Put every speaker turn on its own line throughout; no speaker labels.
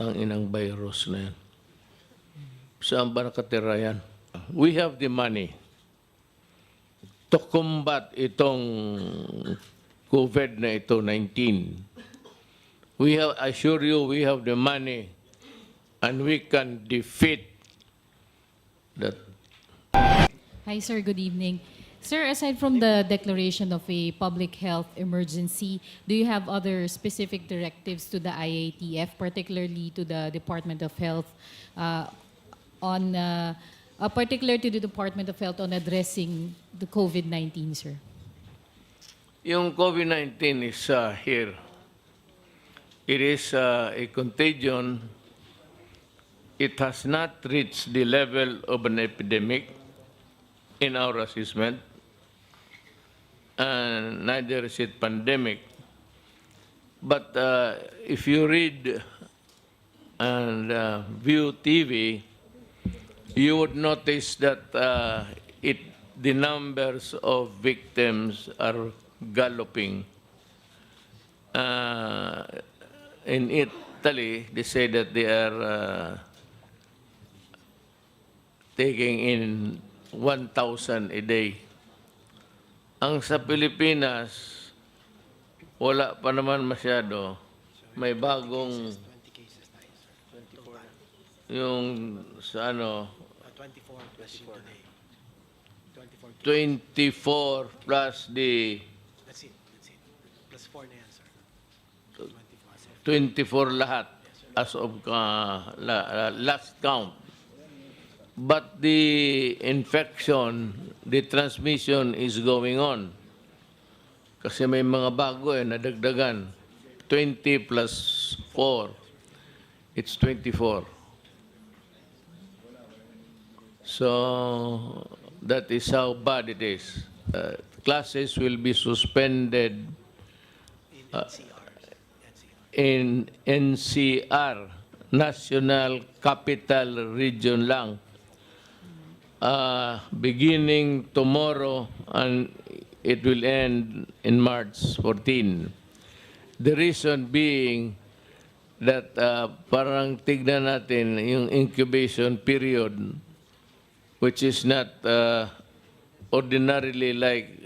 Tanginang virus na yan. Saan ba nakatira yan? We have the money to combat itong COVID na ito, 19. We have, I assure you, we have the money and we can defeat that.
Hi, sir. Good evening. Sir, aside from the declaration of a public health emergency, do you have other specific directives to the IATF, particularly to the Department of Health, particular to the Department of Health on addressing the COVID-19, sir?
Yung COVID-19 is here. It is a contagion. It has not reached the level of an epidemic in our assessment, and neither is it pandemic. But if you read and view TV, you would notice that the numbers of victims are galloping. In Italy, they say that they are taking in 1,000 a day. Ang sa Pilipinas, wala pa naman masyado. May bagong yung sa ano 24 plus the
That's it. Plus 4 na yan, sir.
24 lahat as of last count. But the infection, the transmission is going on. Kasi may mga bago nadagdagan. 20 plus 4, it's 24. So that is how bad it is. Classes will be suspended in NCR, National Capital Region lang, beginning tomorrow, and it will end in March 14. The reason being that parang tignan natin yung incubation period, which is not ordinarily like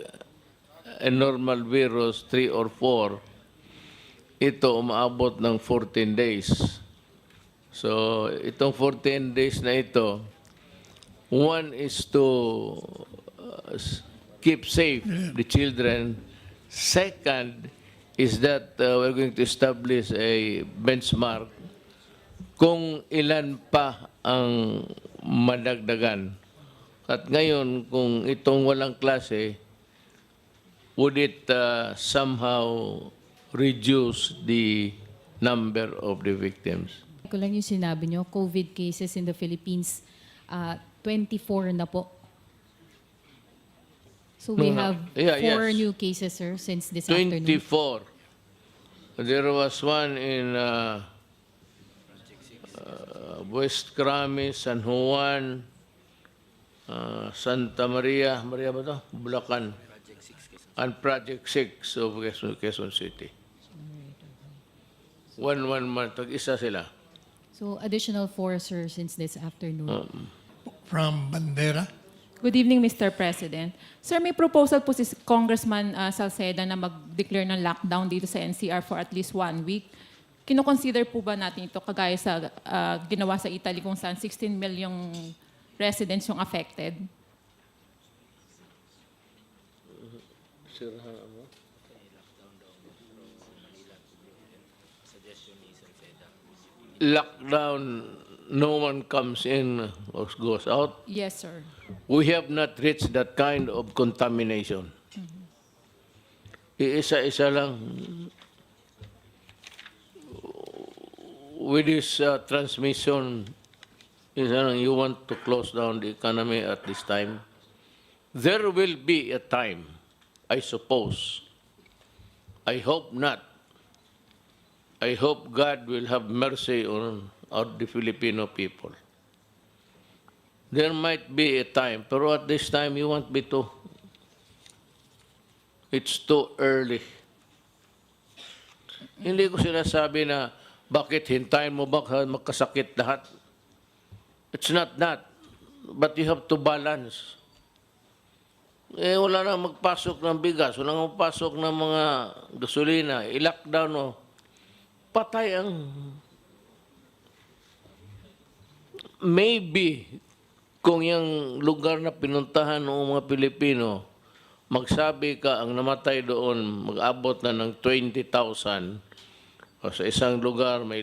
a normal virus, 3 or 4, ito umaabot ng 14 days. So itong 14 days na ito, one is to keep safe the children. Second is that we're going to establish a benchmark kung ilan pa ang madagdagan. At ngayon, kung itong walang klase, would it somehow reduce the number of the victims?
Ko lang yung sinabi nyo, COVID cases in the Philippines, 24 na po. So we have 4 new cases, sir, since this afternoon.
24. There was one in West Kramis, San Juan, Santa Maria, Maria ba ito? Bulacan, and Project 6 of Quezon City. One month, isa sila.
So additional 4, sir, since this afternoon.
From Bandera.
Good evening, Mr. President. Sir, may proposal po si Congressman Salceda na mag-declare ng lockdown dito sa NCR for at least 1 week. Kino-consider po ba natin ito kagaya sa ginawa sa Italy kung saan 16 million residents yung affected?
Lockdown, no one comes in or goes out.
Yes, sir.
We have not reached that kind of contamination. Iisa-isa lang. With this transmission, you want to close down the economy at this time. There will be a time, I suppose. I hope not. I hope God will have mercy on the Filipino people. There might be a time, pero at this time, you want me to. It's too early. Hindi ko sinasabi na Bakit hintayin mo ba magkasakit lahat? It's not that. But you have to balance. Eh, wala na magpasok ng bigas, wala na magpasok ng mga gasolina, i-lockdown mo. Patay ang... Maybe, kung yung lugar na pinuntahan ng mga Pilipino, magsabi ka ang namatay doon, mag-abot na ng 20,000, o sa isang lugar may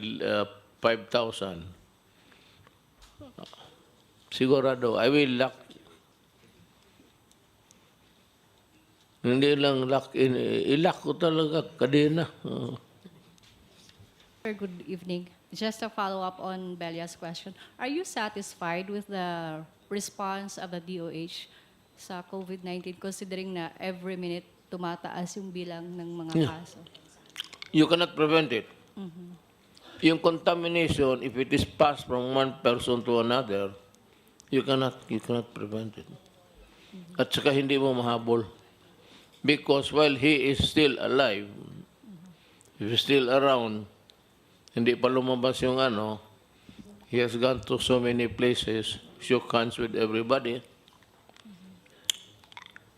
5,000. Sigurado, I will lock. Hindi lang lock in, i-lock ko talaga, kadena.
Sir, good evening. Just a follow-up on Belia's question. Are you satisfied with the response of the DOH sa COVID-19 considering na every minute tumataas yung bilang ng mga kaso?
You cannot prevent it. Yung contamination, if it is passed from one person to another, you cannot prevent it. At saka hindi mo mahabol. Because while he is still alive, if he's still around, hindi pa lumabas yung ano, he has gone to so many places, shook hands with everybody,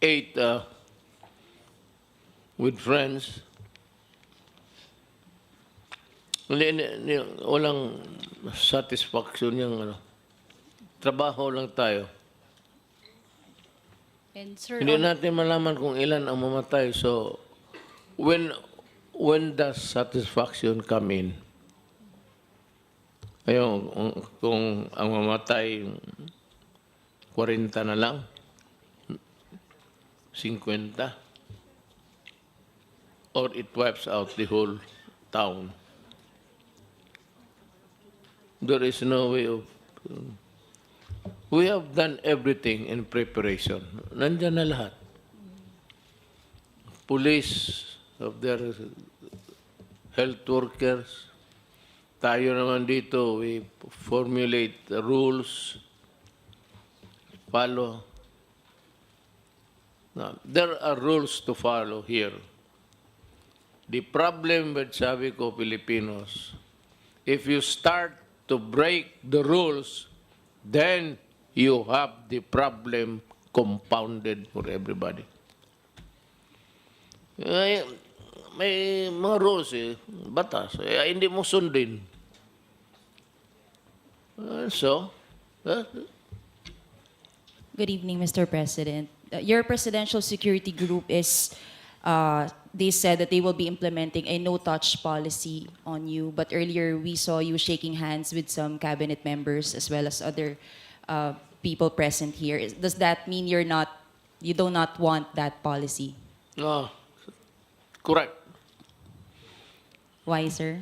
ate with friends. Walang satisfaction yung ano. Trabaho lang tayo.
And sir,
Hindi natin malaman kung ilan ang mamatay. So, when does satisfaction come in? Ayun, kung ang mamatay 40 na lang, 50, or it wipes out the whole town. There is no way of... We have done everything in preparation. Nandiyan na lahat. Police of their health workers. Tayo naman dito, we formulate the rules, follow. Now, there are rules to follow here. The problem with, sabi ko, Filipinos, if you start to break the rules, then you have the problem compounded for everybody. May mga rules batas, hindi mo sundin.
Good evening, Mr. President. Your presidential security group is, they said that they will be implementing a no-touch policy on you, but earlier we saw you shaking hands with some cabinet members as well as other people present here. Does that mean you do not want that policy?
No, correct.
Why, sir?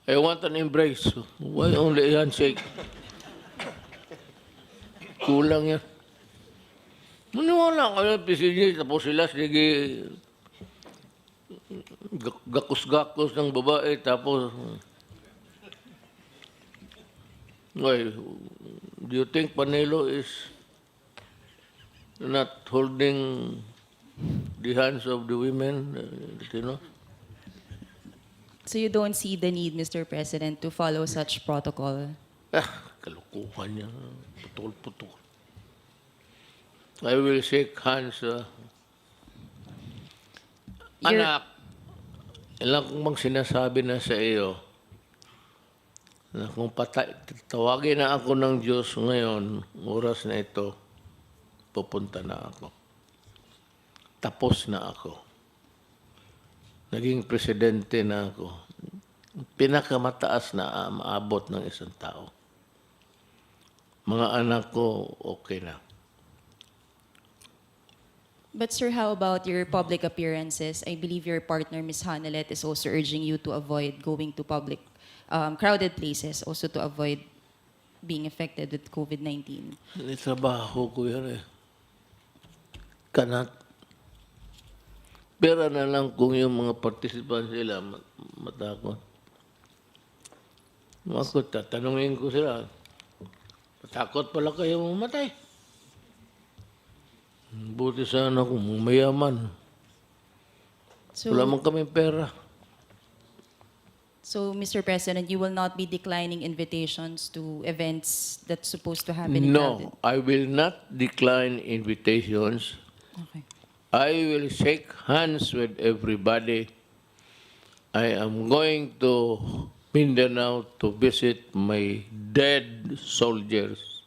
I want an embrace. Why only a handshake? Kulang yan. Maniwala kayo, PCG, tapos sila, sige, gakus-gakus ng babae, tapos, why, do you think Panelo is not holding the hands of the women, you know?
So you don't see the need, Mr. President, to follow such protocol?
Kalukuhan niya. Putol-putol. I will shake hands. Anak, ilang kong bang sinasabi na sa iyo na kung tawagin na ako ng Diyos ngayon, oras na ito, pupunta na ako. Tapos na ako. Naging presidente na ako. Pinakamataas na maabot ng isang tao. Mga anak ko, okay na.
But sir, how about your public appearances? I believe your partner, Ms. Hanelet, is also urging you to avoid going to public, crowded places, also to avoid being affected with COVID-19.
Trabaho ko yan eh. Cannot. Pera na lang kung yung mga participants sila matakot. Ako, tatanungin ko sila, matakot pala kayo mamatay. Buti sana kung mayaman.
So,
Wala man kami pera.
So, Mr. President, you will not be declining invitations to events that's supposed to happen in
No, I will not decline invitations.
Okay.
I will shake hands with everybody. I am going to Mindanao to visit my dead soldiers.